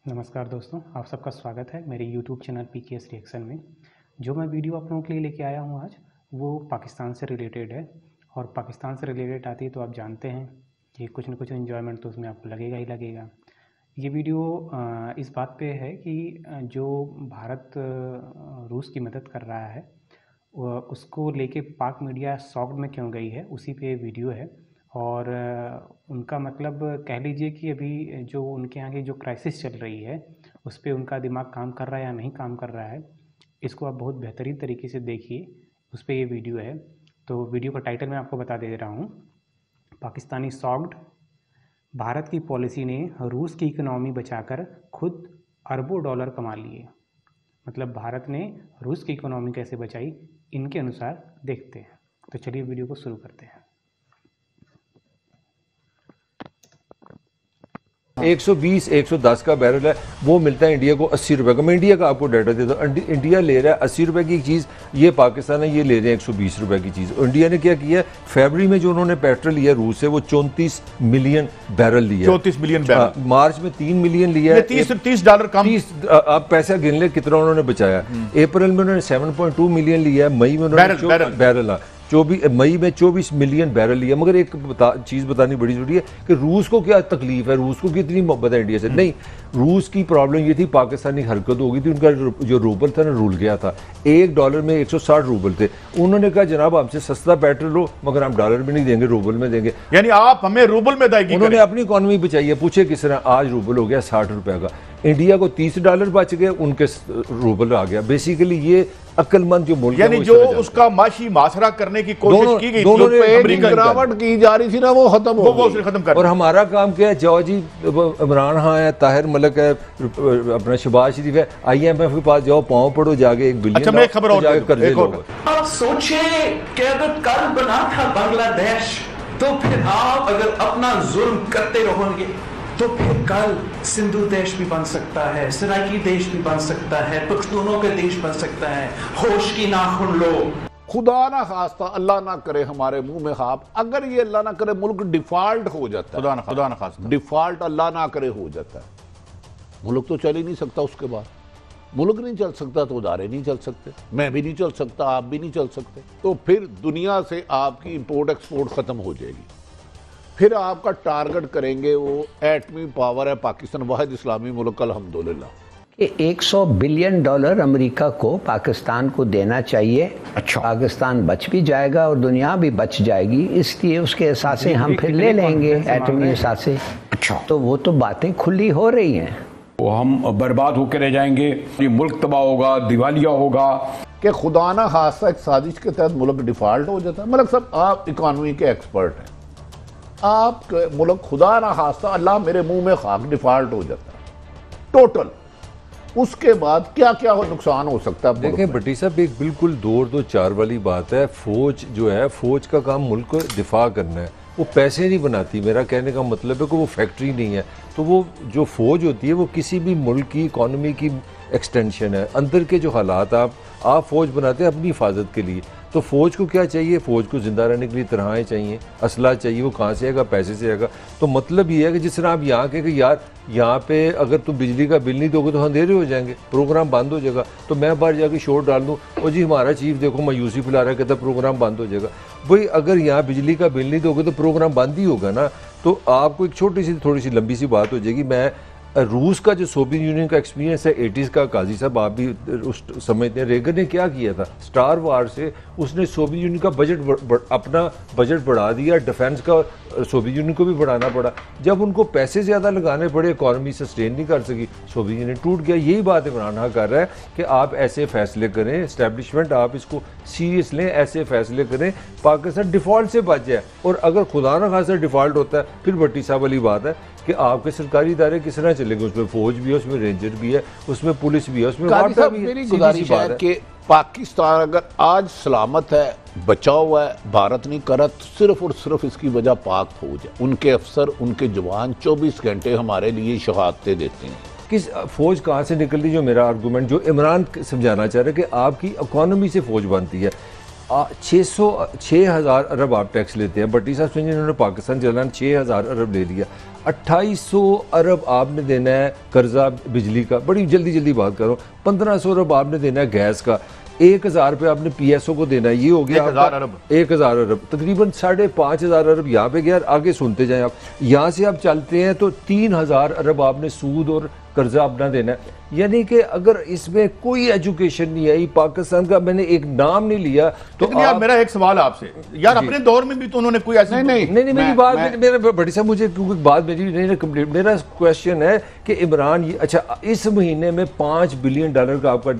नमस्कार दोस्तों, आप सबका स्वागत है मेरे YouTube चैनल PKS रिएक्शन में। जो मैं वीडियो आप लोगों के लिए लेके आया हूँ आज, वो पाकिस्तान से रिलेटेड है। और पाकिस्तान से रिलेटेड आती है तो आप जानते हैं कि कुछ न कुछ एंजॉयमेंट तो उसमें आपको लगेगा ही लगेगा। ये वीडियो इस बात पे है कि जो भारत रूस की मदद कर रहा है उसको लेके पाक मीडिया शॉक्ड में क्यों गई है, उसी पे वीडियो है। और उनका मतलब कह लीजिए कि अभी जो उनके यहाँ की जो क्राइसिस चल रही है उस पर उनका दिमाग काम कर रहा है या नहीं काम कर रहा है, इसको आप बहुत बेहतरीन तरीके से देखिए। उस पर ये वीडियो है, तो वीडियो का टाइटल मैं आपको बता दे रहा हूँ। पाकिस्तानी सॉक्ड, भारत की पॉलिसी ने रूस की इकोनॉमी बचाकर खुद अरबों डॉलर कमा लिए। मतलब भारत ने रूस की इकोनॉमी कैसे बचाई, इनके अनुसार देखते हैं। तो चलिए वीडियो को शुरू करते हैं। 120 110 का बैरल है, वो मिलता है इंडिया को 80 रुपए का। मैं इंडिया का आपको डाटा देता हूँ। इंडिया ले रहा है 80 रुपए की चीज़, ये पाकिस्तान है ये ले रहे हैं 120 रुपए की चीज़। इंडिया ने क्या किया, फरवरी में जो उन्होंने पेट्रोल लिया रूस से, वो 34 मिलियन बैरल लिया। 34 मिलियन बैरल। मार्च में 3 मिलियन लिया है। 30 डॉलर कम। 30 आप पैसा गिन ले कितना उन्होंने बचाया। अप्रैल में उन्होंने 7.2 मिलियन लिया है। मई में उन्होंने बैरल 24 मई में 24 मिलियन बैरल लिया। मगर एक चीज़ बतानी बड़ी जरूरी है कि रूस को क्या तकलीफ है, रूस को कितनी मोहब्बत है इंडिया से। नहीं, रूस की प्रॉब्लम ये थी, पाकिस्तानी हरकत हो गई थी, उनका जो रूबल था ना रूल गया था। $1 में 160 रूबल थे। उन्होंने कहा जनाब हमसे सस्ता पेट्रोल हो मगर हम डॉलर में नहीं देंगे, रूबल में देंगे। यानी आप हमें रूबल में अदायगी उन्होंने अपनी इकोनॉमी बचाई है। पूछे किस तरह, आज रूबल हो गया 60 रुपए का। इंडिया को $30 बच गए, उनके रूबल आ गया। बेसिकली ये अक्लमंद जो मुल्क यानी जो उसका माशी माशरा करने की कोशिश की गई, दोनों गिरावट की जा रही थी ना, वो खत्म हो गई। खत्म कर। और हमारा काम क्या है, जाओ जी, इमरान खान है, ताहिर मलिक है, अपना शहबाज शरीफ है, IMF के पास जाओ, पाँव पड़ो जाके, 1 बिलियन अच्छा, मैं खबर और कर्जे लो। आप सोचे कि अगर कल बना था बांग्लादेश, तो फिर आप अगर अपना जुल्म करते रहोगे तो फिर कल सिंधु देश भी बन सकता है, सराइकी देश भी बन सकता है, पख्तूनों का देश बन सकता है। होश की नाखुन लो। खुदा ना खास्ता, अल्लाह ना करे हमारे मुंह में खाप, अगर ये अल्लाह ना करे मुल्क डिफॉल्ट हो जाता है, खुदा ना खास्ता डिफॉल्ट अल्लाह ना करे हो जाता है, मुल्क तो चल ही नहीं सकता। उसके बाद मुल्क नहीं चल सकता तो उदारे नहीं चल सकते, मैं भी नहीं चल सकता, आप भी नहीं चल सकते। तो फिर दुनिया से आपकी इंपोर्ट एक्सपोर्ट खत्म हो जाएगी। फिर आपका टारगेट करेंगे वो एटमी पावर है पाकिस्तान, वाहिद इस्लामी मुल्क अल्हम्दुलिल्लाह। कि $100 बिलियन अमेरिका को पाकिस्तान को देना चाहिए। अच्छा, पाकिस्तान बच भी जाएगा और दुनिया भी बच जाएगी, इसलिए उसके एहसासे हम फिर ले लेंगे, एटमी एहसासे। अच्छा, तो वो तो बातें खुली हो रही हैं। वो हम बर्बाद होकर रह जाएंगे, ये मुल्क तबाह होगा, दिवालिया होगा। कि खुदा ना खास्ता एक साजिश के तहत मुल्क डिफॉल्ट हो जाता है। मतलब सब आप इकोनॉमी के एक्सपर्ट हैं, आप मुल्क खुदा ना खास्ता अल्लाह मेरे मुंह में खाक डिफॉल्ट हो जाता है टोटल। उसके बाद क्या क्या नुकसान हो सकता है। देखें भट्टी साहब, एक बिल्कुल 2-2-4 वाली बात है। फौज जो है, फौज का काम मुल्क को दिफा करना है, वो पैसे नहीं बनाती। मेरा कहने का मतलब है कि वो फैक्ट्री नहीं है। तो वो जो फौज होती है वो किसी भी मुल्क की इकॉनमी की एक्सटेंशन है। अंदर के जो हालात आप फौज बनाते हैं अपनी हिफाजत के लिए। तो फौज को क्या चाहिए, फौज को जिंदा रहने के लिए तरहाएँ चाहिए, असला चाहिए। वो कहाँ से आएगा, पैसे से आएगा। तो मतलब ये है कि जिस तरह आप यहाँ के कि यार यहाँ पे अगर तुम बिजली का बिल नहीं दोगे तो अंधेरे हो जाएंगे, प्रोग्राम बंद हो जाएगा। तो मैं बाहर जाके शोर डाल दूँ, और जी हमारा चीफ देखो मायूसी फैला रहा है, कहता प्रोग्राम बंद हो जाएगा। भाई अगर यहाँ बिजली का बिल नहीं दोगे तो प्रोग्राम बंद ही होगा ना। तो आपको एक छोटी सी थोड़ी सी लंबी सी बात हो जाएगी। मैं रूस का जो सोवियत यूनियन का एक्सपीरियंस है 80s का, काजी साहब आप भी उस समझते हैं, रेगन ने क्या किया था, स्टार वार से उसने सोवियत यूनियन का बजट अपना बजट बढ़ा दिया, डिफेंस का सोवियत यूनियन को भी बढ़ाना पड़ा। जब उनको पैसे ज़्यादा लगाने पड़े, इकॉनमी सस्टेन नहीं कर सकी, सोवियत यूनियन टूट गया। यही बात इमरान खान कर रहा है कि आप ऐसे फैसले करें, एस्टेब्लिशमेंट आप इसको सीरियस लें, ऐसे फैसले करें पाकिस्तान डिफ़ॉल्ट से बच जाए। और अगर खुदा न खासा डिफ़ॉल्ट होता है, फिर भट्टी साहब वाली बात है कि आपके सरकारी इदारे किस तरह चलेंगे। उसमें फौज भी है, उसमें रेंजर भी है, उसमें पुलिस भी है, उसमें वार्ता भी है। मेरी गुजारिश है कि पाकिस्तान अगर आज सलामत है, बचा हुआ है, भारत नहीं कर, सिर्फ और सिर्फ इसकी वजह पाक फौज है। उनके अफसर, उनके जवान 24 घंटे हमारे लिए शहादतें देते हैं। किस फौज कहाँ से निकल रही, जो मेरा आर्गूमेंट जो इमरान समझाना चाह रहे हैं कि आपकी इकोनॉमी से फौज बनती है। 6,000 अरब आप टैक्स लेते हैं। भट्टी साहब समझिए इन्होंने पाकिस्तान चलाना 6,000 अरब ले लिया। 2800 अरब आपने देना है कर्जा बिजली का, बड़ी जल्दी जल्दी बात करो, 1500 अरब आपने देना है गैस का, 1000 रुपये आपने PSO को देना है, ये हो गया 1000 अरब। 1000 अरब, तकरीबन 5500 अरब यहाँ पे गया। आगे सुनते जाएं आप, यहाँ से आप चलते हैं तो 3000 अरब आपने सूद और कर्जा अपना देना है। यानी कि अगर इसमें कोई एजुकेशन नहीं आई, पाकिस्तान का मैंने एक नाम नहीं लिया तो यार मेरा एक सवाल आपसे, यार अपने दौर में भी तो उन्होंने कोई ऐसी नहीं मेरी बात मेरा बड़ी साहब, मुझे क्योंकि बात मेरी नहीं कंप्लीट, मेरा क्वेश्चन है कि इमरान अच्छा इस महीने में $5 बिलियन का आपका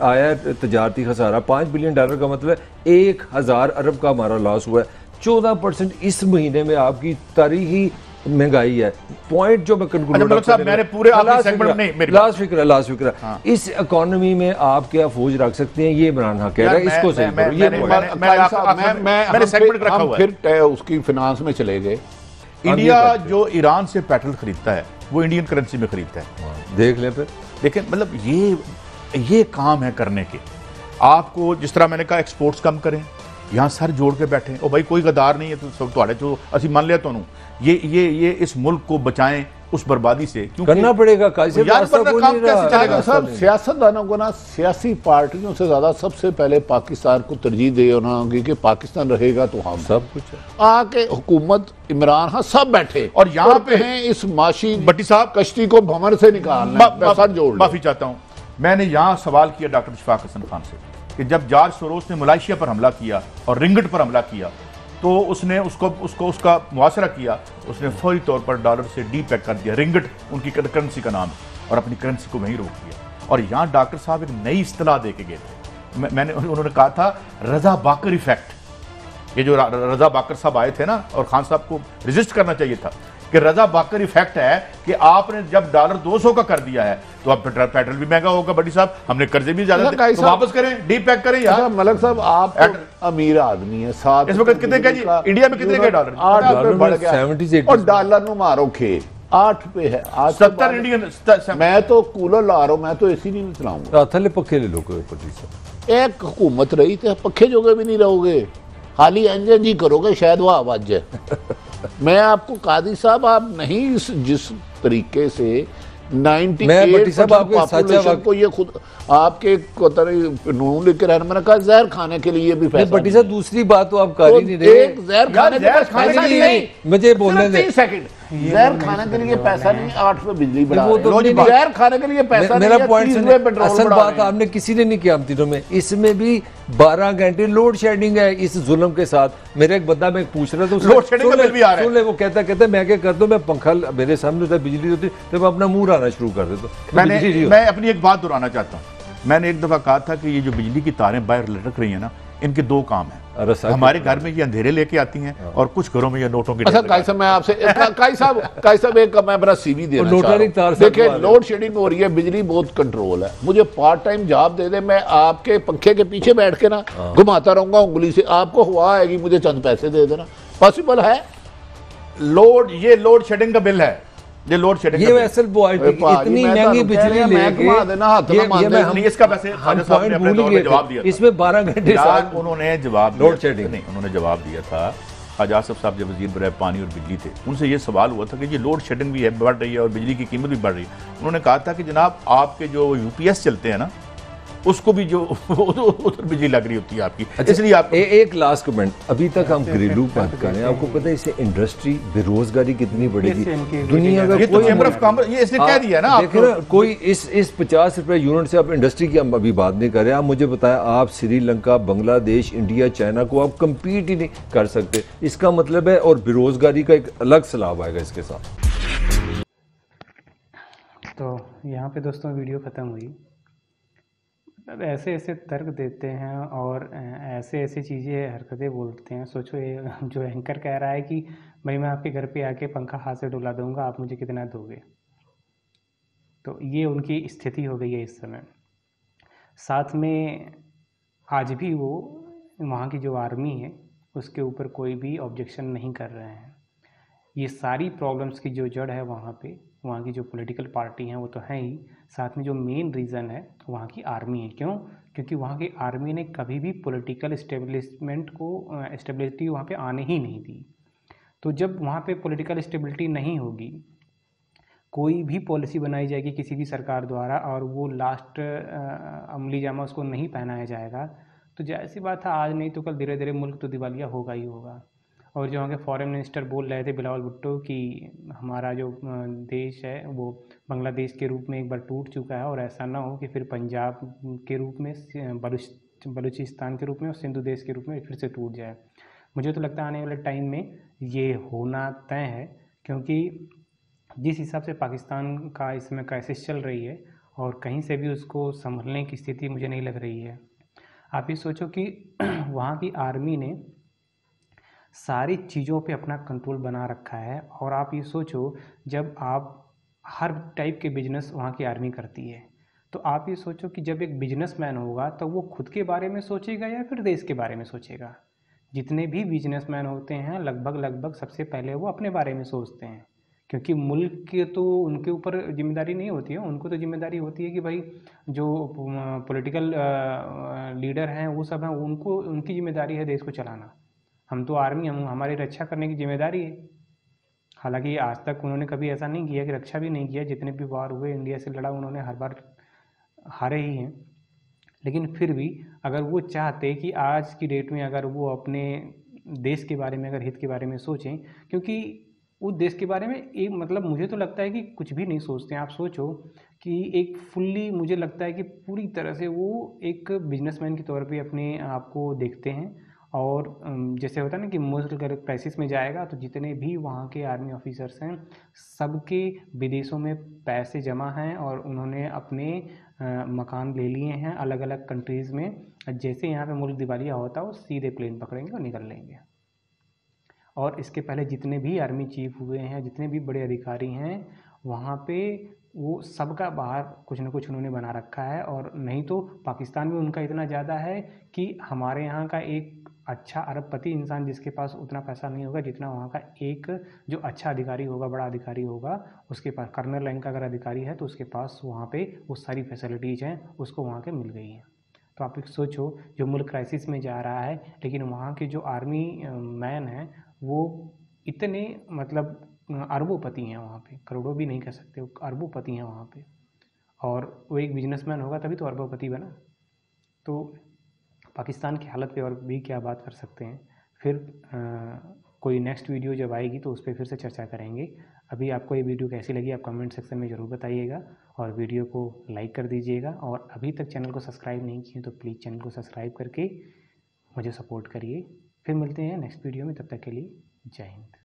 आया तजारती खसारा, $5 बिलियन का मतलब 1000 अरब का हमारा लॉस हुआ है, 14% इस महीने में आपकी तारीखी महंगाई है। पॉइंट जो मैं कंक्लूड साहब मैंने पूरे सेगमेंट नहीं, मेरी लास्ट फिक्र इस इकोनॉमी में आप क्या फौज रख सकते हैं, ये इमरान खान कह रहा है, इसको सही करो। ये मैंने सेगमेंट रखा हुआ है, फिर उसकी फाइनेंस में चले गए। इंडिया जो ईरान से पेट्रोल खरीदता है वो इंडियन करेंसी में खरीदता है, देख लें फिर। लेकिन मतलब ये काम है करने के, आपको जिस तरह मैंने कहा एक्सपोर्ट्स कम करें, यहाँ सर जोड़ के बैठे ओ भाई कोई गद्दार नहीं है तो सब तुम्हारे जो असी मान लिया तो ये इस मुल्क को बचाएं उस बर्बादी से, क्योंकि करना पड़ेगा। काम कैसे चलेगा साहब? सियासतदानों को ना सियासी पार्टियों से ज्यादा सबसे पहले पाकिस्तान को तरजीह देना होगी कि पाकिस्तान रहेगा तो हम सब कुछ है। आके हुकूमत इमरान खान सब बैठे और यहाँ पे हैं इस माशी भट्टी साहब कश्ती को भंवर से निकालना। माफी चाहता हूँ, मैंने यहाँ सवाल किया डॉक्टर इशफाक हसन खान से कि जब जॉर्ज सोरोस ने मलेशिया पर हमला किया और रिंगट पर हमला किया तो उसने उसका मुआसरा किया, उसने फौरी तौर पर डॉलर से डीपैक कर दिया, रिंगट उनकी करेंसी का नाम है, और अपनी करेंसी को वहीं रोक दिया। और यहाँ डॉक्टर साहब एक नई इस्तिलाह दे के गए थे, उन्होंने कहा था रजा बाकर इफेक्ट। ये जो रजा बाकर साहब आए थे ना, और खान साहब को रजिस्ट करना चाहिए था कि रजा बाकर इफेक्ट है कि आपने जब डॉलर 200 का कर दिया है तो अब पेट्रोल भी महंगा होगा, बड़ी साहब हमने कर्जे भी ज्यादा तो वापस करें, डी पैक करें यार। मलक साहब आप तो अमीर आदमी है, साथ इस वक्त कितने का जी इंडिया में कितने का डॉलर? 8 रुपए बढ़ गया और डॉलर नु मारो खे 8 रुपए है आज 70 इंडियन। मैं तो कूलर ला रहा हूं, मैं तो एसी नहीं चलाऊंगा, थले पक्के ले लो। एक हुकूमत रही थे पक्के जोगे भी नहीं रहोगे, खाली इंजन जी करोगे शायद वो आवाज जाए। मैं आपको कादी साहब, आप नहीं जिस तरीके से 98% को ये खुद आपके नून लेके रहना, मैंने कहा जहर खाने के लिए भी पैसा भट्टी साहब दूसरी बात तो आप कर ही नहीं रहे। जहर खाने के लिए मुझे बोलने दे 3 सेकंड, जहर खाने के लिए पैसा नहीं, 8 रुपए बिजली बढ़ा, जहर खाने के लिए पैसा नहीं, मेरा पॉइंट असल बात आपने किसी ने नहीं किया हम तीनों में। इसमें भी 12 घंटे लोड शेडिंग है इस जुल्म के साथ। मेरे एक बंदा मैं पूछ रहा था, लोड शेडिंग का बिल भी आ रहा है, सुन ले, वो कहता मैं क्या कर दूं, मैं पंखा मेरे सामने होता बिजली होती तो मैं अपना मुंह आना शुरू कर देता। मैं अपनी एक बात दोहराना चाहता हूँ, मैंने एक दफा कहा था कि ये जो बिजली की तारें बाहर लटक रही है ना, इनके 2 काम हैं। हमारे घर में ये अंधेरे लेके आती हैं और कुछ घरों में ये नोटों की। अच्छा काई साहब, मैं आपसे काई साहब एक मैं अपना सीवी देना चाहता हूं। देखिए लोड शेडिंग हो रही है, बिजली बहुत कंट्रोल है, मुझे पार्ट टाइम जॉब दे दे, मैं आपके पंखे के पीछे बैठ के ना घुमाता रहूंगा उंगली से, आपको हवा आएगी, मुझे चंद पैसे दे देना, पॉसिबल है? ये लोड शेडिंग का बिल है, ये लोड शेडिंग, ये असल इतनी महंगी बिजली लेके ये इसका वैसे जवाब दिया, इसमें 12 घंटे उन्होंने जवाब लोड शेडिंग नहीं, उन्होंने जवाब दिया था। आज आसफ साहब जब वजीर बराए पानी और बिजली थे, उनसे ये सवाल हुआ था कि ये लोड शेडिंग भी है, बढ़ रही है और बिजली की कीमत भी बढ़ रही है। उन्होंने कहा था कि जनाब आपके जो यूपीएस चलते हैं ना, उसको भी जो उधर बिजली लग रही होती है आपकी। अच्छा, इसलिए आप एक लास्ट कमेंट, अभी तक हम घरेलू बात कर रहे हैं, आपको पता है इससे इंडस्ट्री बेरोजगारी कितनी बढ़ेगी दुनिया का? ये तो चैम्बर ऑफ कॉमर्स ये इसने कह दिया ना, देखिए ना, कोई इस 50 रुपए यूनिट से आप इंडस्ट्री की हम अभी बात नहीं कर रहे। आप मुझे बताएं, आप श्रीलंका, बांग्लादेश, इंडिया, चाइना को आप कंपीट ही नहीं कर सकते, इसका मतलब है, और बेरोजगारी का एक अलग सैलाब आएगा इसके साथ। तो यहाँ पे दोस्तों वीडियो ख़त्म हुई। ऐसे ऐसे तर्क देते हैं और ऐसे ऐसी चीज़ें हरकतें बोलते हैं। सोचो ये जो एंकर कह रहा है कि भाई मैं आपके घर पे आके पंखा हाथ से डुला दूंगा, आप मुझे कितना दोगे? तो ये उनकी स्थिति हो गई है इस समय। साथ में आज भी वो वहाँ की जो आर्मी है उसके ऊपर कोई भी ऑब्जेक्शन नहीं कर रहे हैं। ये सारी प्रॉब्लम्स की जो जड़ है वहाँ की जो पॉलिटिकल पार्टी हैं वो तो हैं ही, साथ में जो मेन रीज़न है वहाँ की आर्मी है। क्यों? क्योंकि वहाँ की आर्मी ने कभी भी पॉलिटिकल स्टेब्लिशमेंट को स्टेबिलिटी वहाँ पे आने ही नहीं दी। तो जब वहाँ पे पॉलिटिकल स्टेबिलिटी नहीं होगी, कोई भी पॉलिसी बनाई जाएगी किसी भी सरकार द्वारा और वो लास्ट अमली जामा उसको नहीं पहनाया जाएगा, तो जैसी बात है आज नहीं तो कल धीरे धीरे मुल्क तो दिवालिया होगा ही होगा। और जो वहाँ के फॉरेन मिनिस्टर बोल रहे थे बिलावल भुट्टो कि हमारा जो देश है वो बांग्लादेश के रूप में एक बार टूट चुका है और ऐसा ना हो कि फिर पंजाब के रूप में, बलूचिस्तान के रूप में और सिंधु देश के रूप में फिर से टूट जाए। मुझे तो लगता है आने वाले टाइम में ये होना तय है, क्योंकि जिस हिसाब से पाकिस्तान का इसमें क्राइसिस चल रही है और कहीं से भी उसको संभलने की स्थिति मुझे नहीं लग रही है। आप ये सोचो कि वहाँ की आर्मी ने सारी चीज़ों पे अपना कंट्रोल बना रखा है, और आप ये सोचो जब आप हर टाइप के बिजनेस वहाँ की आर्मी करती है, तो आप ये सोचो कि जब एक बिजनेसमैन होगा तो वो खुद के बारे में सोचेगा या फिर देश के बारे में सोचेगा। जितने भी बिजनेसमैन होते हैं लगभग सबसे पहले वो अपने बारे में सोचते हैं, क्योंकि मुल्क के तो उनके ऊपर जिम्मेदारी नहीं होती है, उनको तो जिम्मेदारी होती है कि भाई जो पॉलिटिकल लीडर हैं वो सब हैं, उनको उनकी जिम्मेदारी है देश को चलाना। हम तो आर्मी, हम हमारी रक्षा करने की जिम्मेदारी है। हालांकि आज तक उन्होंने कभी ऐसा नहीं किया कि रक्षा भी नहीं किया, जितने भी वार हुए इंडिया से लड़ा उन्होंने हर बार हारे ही हैं। लेकिन फिर भी अगर वो चाहते कि आज की डेट में अगर वो अपने देश के बारे में, अगर हित के बारे में सोचें, क्योंकि उस देश के बारे में एक मतलब मुझे तो लगता है कि कुछ भी नहीं सोचते हैं। आप सोचो कि एक फुल्ली, मुझे लगता है कि पूरी तरह से वो एक बिजनेसमैन के तौर पे अपने आप को देखते हैं। और जैसे होता है ना कि मुल्क अगर क्राइसिस में जाएगा तो जितने भी वहाँ के आर्मी ऑफिसर्स हैं सबके विदेशों में पैसे जमा हैं और उन्होंने अपने मकान ले लिए हैं अलग अलग कंट्रीज़ में। जैसे यहाँ पे मुल्क दिवालिया होता है वो सीधे प्लेन पकड़ेंगे और निकल लेंगे। और इसके पहले जितने भी आर्मी चीफ हुए हैं, जितने भी बड़े अधिकारी हैं, वहाँ पे वो सबका बाहर कुछ न कुछ उन्होंने बना रखा है। और नहीं तो पाकिस्तान में उनका इतना ज़्यादा है कि हमारे यहाँ का एक अच्छा अरबपति इंसान जिसके पास उतना पैसा नहीं होगा जितना वहाँ का एक जो अच्छा अधिकारी होगा, बड़ा अधिकारी होगा, उसके पास कर्नल रैंक का अगर अधिकारी है तो उसके पास वहाँ पे वो सारी फैसिलिटीज़ हैं, उसको वहाँ के मिल गई हैं। तो आप एक सोचो जो मुल्क क्राइसिस में जा रहा है, लेकिन वहाँ के जो आर्मी मैन हैं वो इतने मतलब अरबोपति हैं वहाँ पे, करोड़ों भी नहीं कह सकते, वो अरबोपति हैं वहाँ पे। और वो एक बिजनेसमैन होगा तभी तो अरबोपति बना। तो पाकिस्तान की हालत पे और भी क्या बात कर सकते हैं। फिर कोई नेक्स्ट वीडियो जब आएगी तो उस पर फिर से चर्चा करेंगे। अभी आपको ये वीडियो कैसी लगी आप कमेंट सेक्शन में ज़रूर बताइएगा और वीडियो को लाइक कर दीजिएगा। और अभी तक चैनल को सब्सक्राइब नहीं किए तो प्लीज़ चैनल को सब्सक्राइब करके मुझे सपोर्ट करिए। फिर मिलते हैं नेक्स्ट वीडियो में, तब तक के लिए जय हिंद।